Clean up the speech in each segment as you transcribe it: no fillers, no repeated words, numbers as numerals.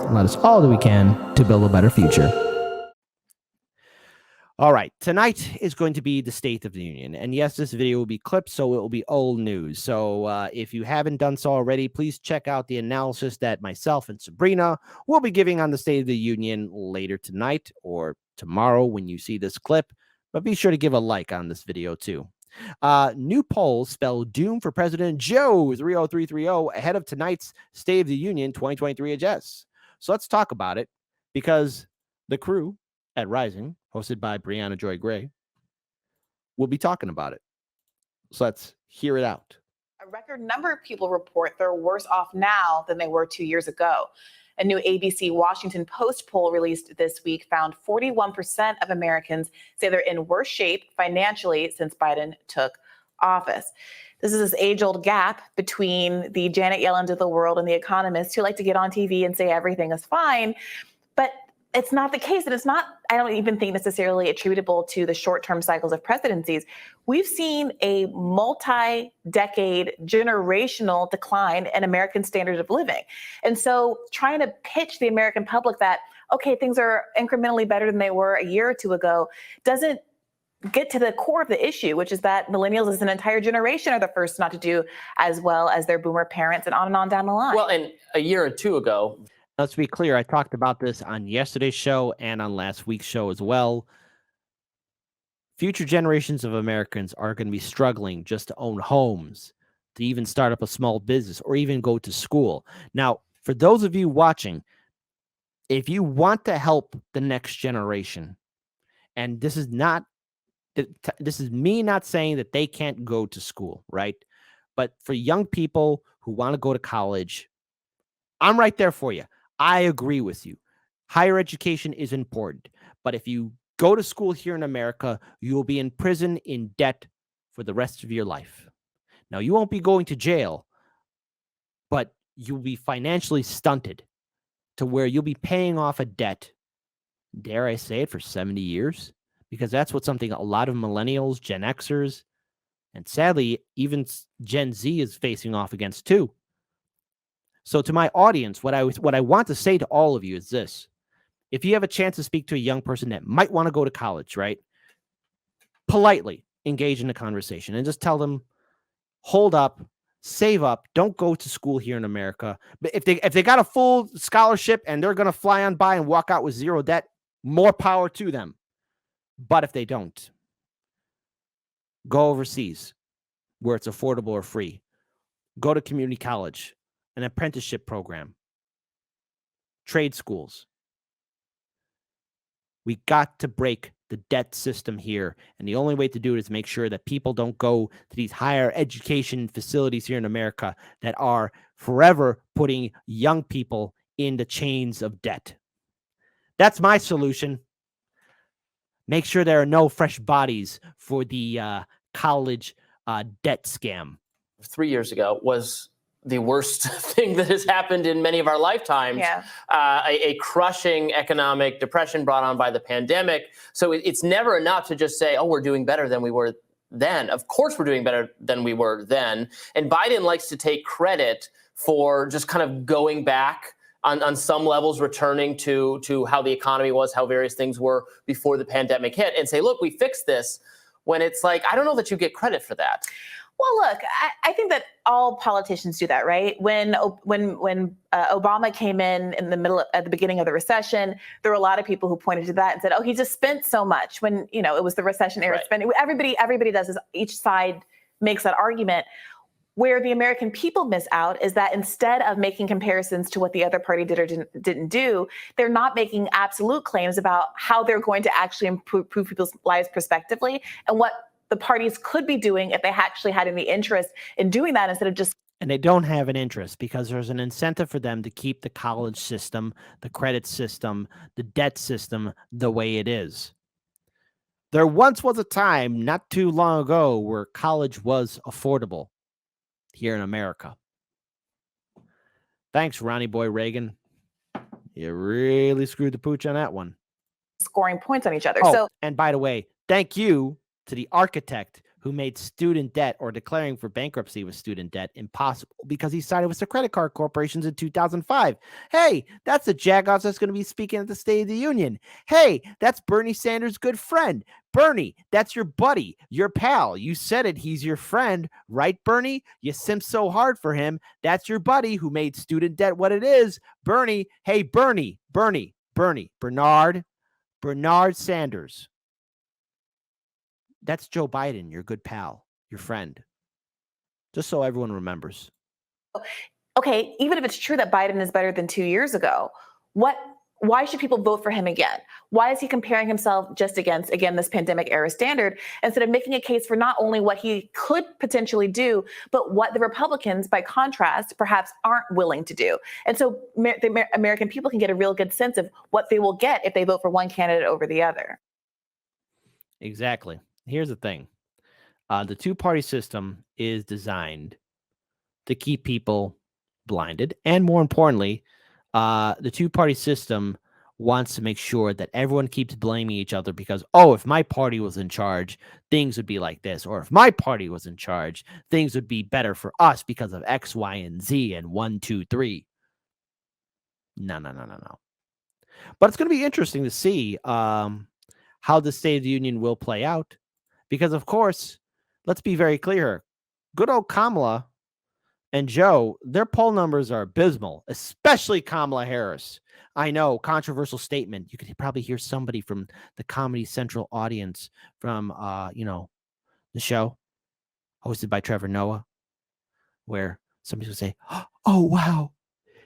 and let us all do we can to build a better future. All right, tonight is going to be the State of the Union. And yes, this video will be clipped, so it will be old news. So if you haven't done so already, please check out the analysis that myself and Sabrina will be giving on the State of the Union later tonight or tomorrow when you see this clip. But be sure to give a like on this video too. New polls spell doom for President Joe 30330 ahead of tonight's State of the Union 2023 address. So let's talk about it, because the crew at Rising, hosted by Brianna Joy Gray, will be talking about it. So let's hear it out. A record number of people report they're worse off now than they were 2 years ago. A new ABC Washington Post poll released this week found 41% of Americans say they're in worse shape financially since Biden took office. This is this age-old gap between the Janet Yellens of the world and the economists who like to get on TV and say everything is fine. But it's not the case. And it's not, I don't even think necessarily attributable to the short-term cycles of presidencies. We've seen a multi-decade generational decline in American standard of living. And so trying to pitch the American public that, okay, things are incrementally better than they were a year or two ago doesn't get to the core of the issue, which is that millennials as an entire generation are the first not to do as well as their boomer parents, and on down the line. Well, and a year or two ago, let's be clear, I talked about this on yesterday's show and on last week's show as well. Future generations of Americans are going to be struggling just to own homes, to even start up a small business, or even go to school. Now, for those of you watching, if you want to help the next generation, and this is me not saying that they can't go to school, right? But for young people who want to go to college, I'm right there for you. I agree with you. Higher education is important. But if you go to school here in America, you will be in prison in debt for the rest of your life. Now, you won't be going to jail, but you'll be financially stunted to where you'll be paying off a debt, dare I say it, for 70 years. Because that's what something a lot of millennials, Gen Xers, and sadly, even Gen Z is facing off against too. So to my audience, what I want to say to all of you is this. If you have a chance to speak to a young person that might want to go to college, right? Politely engage in a conversation and just tell them, hold up, save up, don't go to school here in America. But if they got a full scholarship and they're going to fly on by and walk out with zero debt, more power to them. But if they don't, go overseas where it's affordable or free. Go to community college, an apprenticeship program, trade schools. We got to break the debt system here. And the only way to do it is make sure that people don't go to these higher education facilities here in America that are forever putting young people in the chains of debt. That's my solution. Make sure there are no fresh bodies for the college debt scam. 3 years ago was the worst thing that has happened in many of our lifetimes. Yeah. A crushing economic depression brought on by the pandemic. So it's never enough to just say, oh, we're doing better than we were then. Of course, we're doing better than we were then. And Biden likes to take credit for just kind of going back on some levels, returning to how the economy was, how various things were before the pandemic hit, and say, look, we fixed this, when it's like, I don't know that you get credit for that. Well, look, I think that all politicians do that, right? When Obama came in at the beginning of the recession, there were a lot of people who pointed to that and said, oh, he just spent so much when, it was the recession era spending. Everybody does this. Each side makes that argument. Where the American people miss out is that instead of making comparisons to what the other party did or didn't do, they're not making absolute claims about how they're going to actually improve people's lives prospectively and what the parties could be doing if they actually had any interest in doing that instead of just. And they don't have an interest because there's an incentive for them to keep the college system, the credit system, the debt system the way it is. There once was a time not too long ago where college was affordable here in America. Thanks, Ronnie Boy Reagan. You really screwed the pooch on that one. Scoring points on each other. Oh, and by the way, thank you to the architect who made student debt or declaring for bankruptcy with student debt impossible because he sided with the credit card corporations in 2005. Hey, that's the Jagoffs that's going to be speaking at the State of the Union. Hey, that's Bernie Sanders' good friend. Bernie, that's your buddy, your pal. You said it, he's your friend, right, Bernie? You simp so hard for him. That's your buddy who made student debt what it is. Bernie, hey, Bernie, Bernard Sanders. That's Joe Biden, your good pal, your friend. Just so everyone remembers. Okay, even if it's true that Biden is better than 2 years ago, why should people vote for him again? Why is he comparing himself just against, again, this pandemic era standard instead of making a case for not only what he could potentially do, but what the Republicans, by contrast, perhaps aren't willing to do? And so the American people can get a real good sense of what they will get if they vote for one candidate over the other. Exactly. Here's the thing. The two-party system is designed to keep people blinded. And more importantly, the two-party system wants to make sure that everyone keeps blaming each other because, oh, if my party was in charge, things would be like this. Or if my party was in charge, things would be better for us because of X, Y, and Z and 1, 2, 3. No. But it's going to be interesting to see how the State of the Union will play out. Because, of course, let's be very clear. Good old Kamala and Joe, their poll numbers are abysmal, especially Kamala Harris. I know, controversial statement. You could probably hear somebody from the Comedy Central audience from, the show hosted by Trevor Noah, where somebody would say, "Oh wow,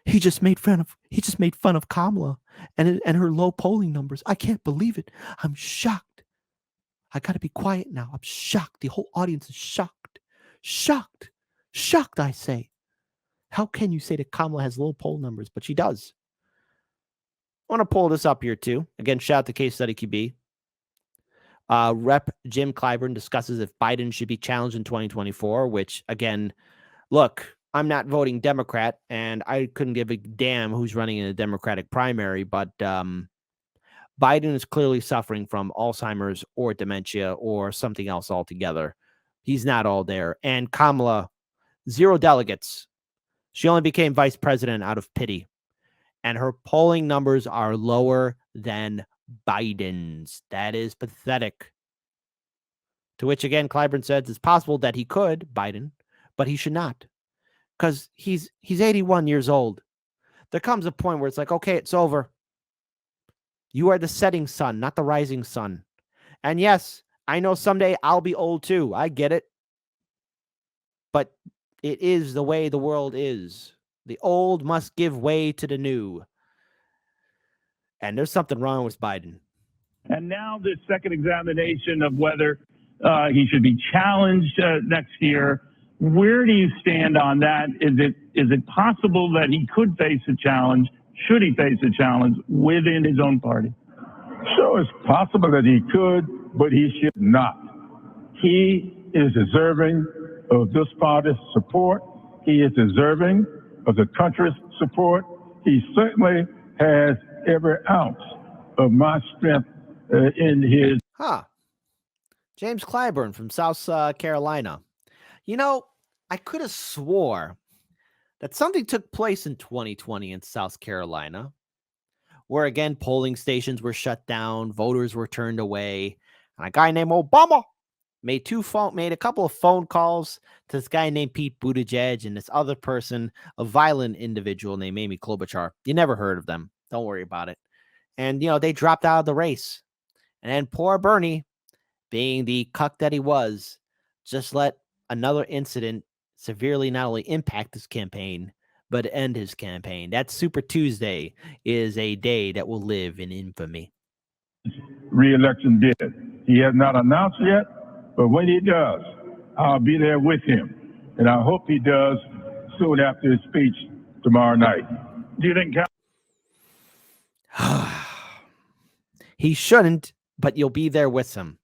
he just made fun of Kamala and her low polling numbers. I can't believe it. I'm shocked. I got to be quiet now. I'm shocked. The whole audience is shocked. Shocked, I say. How can you say that Kamala has low poll numbers? But she does. I want to pull this up here, too. Again, shout out to Case Study QB. Rep. Jim Clyburn discusses if Biden should be challenged in 2024, which, again, look, I'm not voting Democrat, and I couldn't give a damn who's running in a Democratic primary, but Biden is clearly suffering from Alzheimer's or dementia or something else altogether. He's not all there. And Kamala, 0 delegates. She only became vice president out of pity. And her polling numbers are lower than Biden's. That is pathetic. To which, again, Clyburn says it's possible that he could, Biden, but he should not. Because he's 81 years old. There comes a point where it's like, okay, it's over. You are the setting sun, not the rising sun. And yes, I know someday I'll be old too. I get it. But it is the way the world is. The old must give way to the new. And there's something wrong with Biden. And now this second examination of whether he should be challenged next year. Where do you stand on that? Is it possible that he could face a challenge? Should he face a challenge within his own party? Sure, it's possible that he could, but he should not. He is deserving of this party's support. He is deserving of the country's support. He certainly has every ounce of my strength in his. James Clyburn from South Carolina. You know, I could have swore that something took place in 2020 in South Carolina, where again polling stations were shut down, voters were turned away, and a guy named Obama made a couple of phone calls to this guy named Pete Buttigieg and this other person, a violent individual named Amy Klobuchar. You never heard of them. Don't worry about it. And they dropped out of the race. And then poor Bernie, being the cuck that he was, just let another incident severely not only impact his campaign, but end his campaign. That Super Tuesday is a day that will live in infamy. Re-election bid. He has not announced yet, but when he does, I'll be there with him. And I hope he does soon after his speech tomorrow night. Do you think? He shouldn't, but you'll be there with him.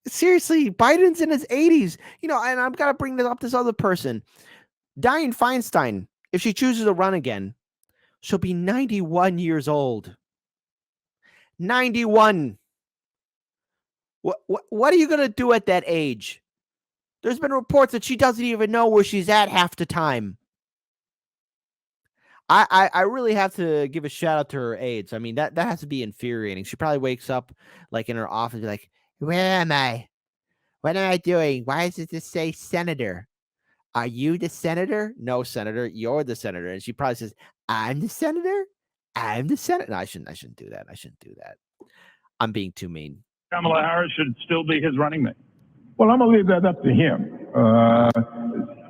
Seriously, Biden's in his 80s, and I've got to bring this other person. Dianne Feinstein, if she chooses to run again, she'll be 91 years old. 91. What are you going to do at that age? There's been reports that she doesn't even know where she's at half the time. I really have to give a shout out to her aides. I mean, that has to be infuriating. She probably wakes up like in her office like, where am I? What am I doing? Why does it just say senator? Are you the senator? No, senator, you're the senator. And she probably says, I'm the senator? I'm the senator. No, I shouldn't do that. I shouldn't do that. I'm being too mean. Kamala Harris should still be his running mate. Well, I'm going to leave that up to him.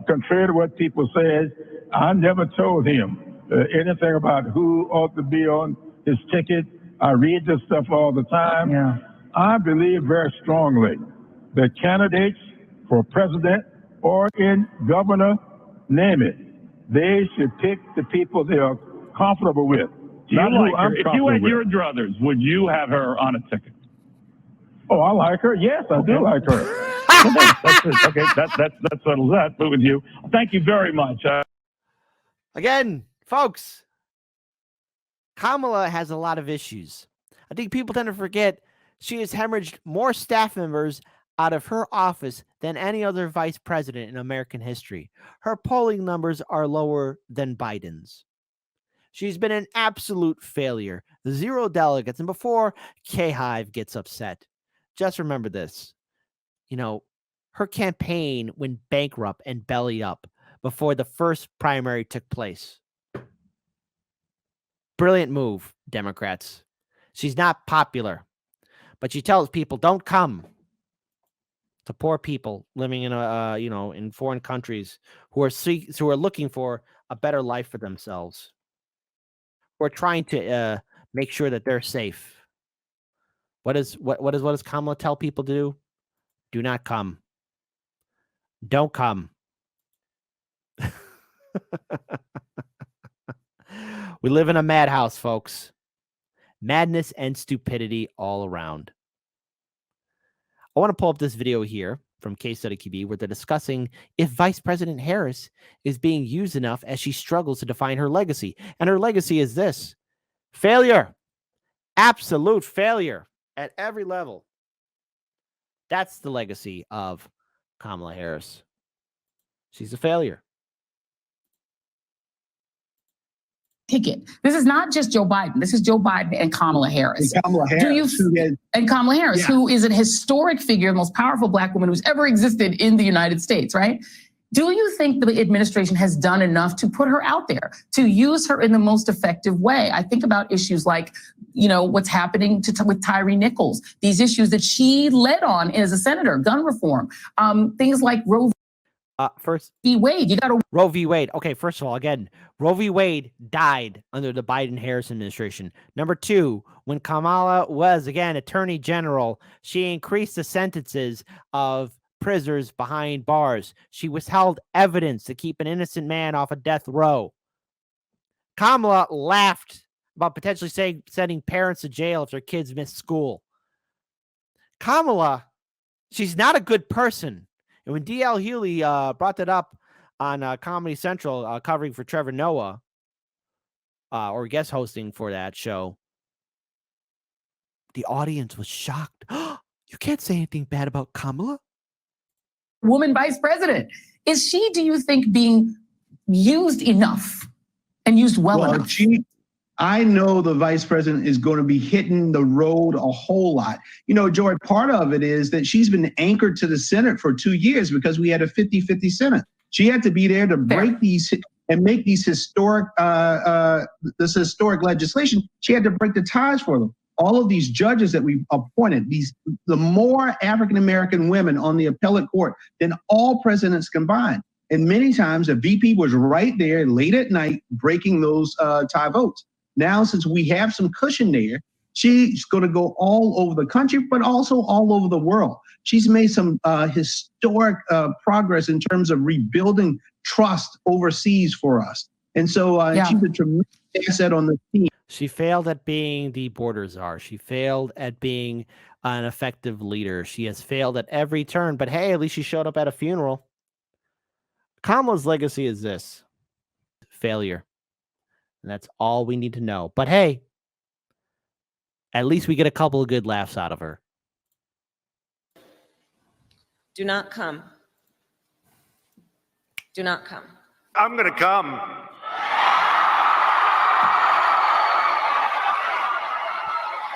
Contrary to what people say, I never told him anything about who ought to be on his ticket. I read this stuff all the time. Yeah. I believe very strongly that candidates for president or in governor, name it, they should pick the people they are comfortable with. Not who I'm If you comfortable had with. your druthers, would you have her on a ticket? Oh, I like her. Yes, I do like her. That's it. Okay, that settles that. But with you, thank you very much. Again, folks, Kamala has a lot of issues. I think people tend to forget she has hemorrhaged more staff members out of her office than any other vice president in American history. Her polling numbers are lower than Biden's. She's been an absolute failure. 0 delegates. And before K-Hive gets upset, just remember this. You know, her campaign went bankrupt and belly up before the first primary took place. Brilliant move, Democrats. She's not popular, but she tells people don't come. To poor people living in in foreign countries who are looking for a better life for themselves. Who are trying to make sure that they're safe. What does Kamala tell people to do? Do not come. Don't come. We live in a madhouse, folks. Madness and stupidity all around. I want to pull up this video here from Case Study QB where they're discussing if Vice President Harris is being used enough as she struggles to define her legacy. And her legacy is this: failure. Absolute failure at every level. That's the legacy of Kamala Harris. She's a failure. Ticket. This is not just Joe Biden. This is Joe Biden and Kamala Harris. And Kamala Harris, who is a historic figure, the most powerful Black woman who's ever existed in the United States, right? Do you think the administration has done enough to put her out there, to use her in the most effective way? I think about issues like, what's happening with Tyree Nichols, these issues that she led on as a senator, gun reform, things like Roe v. Wade. Roe v. Wade. Okay, first of all, again, Roe v. Wade died under the Biden-Harris administration. Number two, when Kamala was, again, Attorney General, she increased the sentences of prisoners behind bars. She withheld evidence to keep an innocent man off a death row. Kamala laughed about potentially sending parents to jail if their kids miss school. Kamala, she's not a good person. And when D.L. Hewley brought that up on Comedy Central, covering for Trevor Noah, or guest hosting for that show, the audience was shocked. You can't say anything bad about Kamala? Woman vice president. Is she, do you think, being used enough and used well enough? I know the vice president is going to be hitting the road a whole lot. Joy, part of it is that she's been anchored to the Senate for 2 years because we had a 50-50 Senate. She had to be there to break these and make these historic legislation. She had to break the ties for them. All of these judges that we've appointed, the more African-American women on the appellate court than all presidents combined. And many times a VP was right there late at night breaking those tie votes. Now, since we have some cushion there, she's going to go all over the country, but also all over the world. She's made some historic progress in terms of rebuilding trust overseas for us. And so she's a tremendous asset on the team. She failed at being the border czar. She failed at being an effective leader. She has failed at every turn, but hey, at least she showed up at a funeral. Kamala's legacy is this: failure. And that's all we need to know. But hey, at least we get a couple of good laughs out of her. Do not come. Do not come. I'm going to come.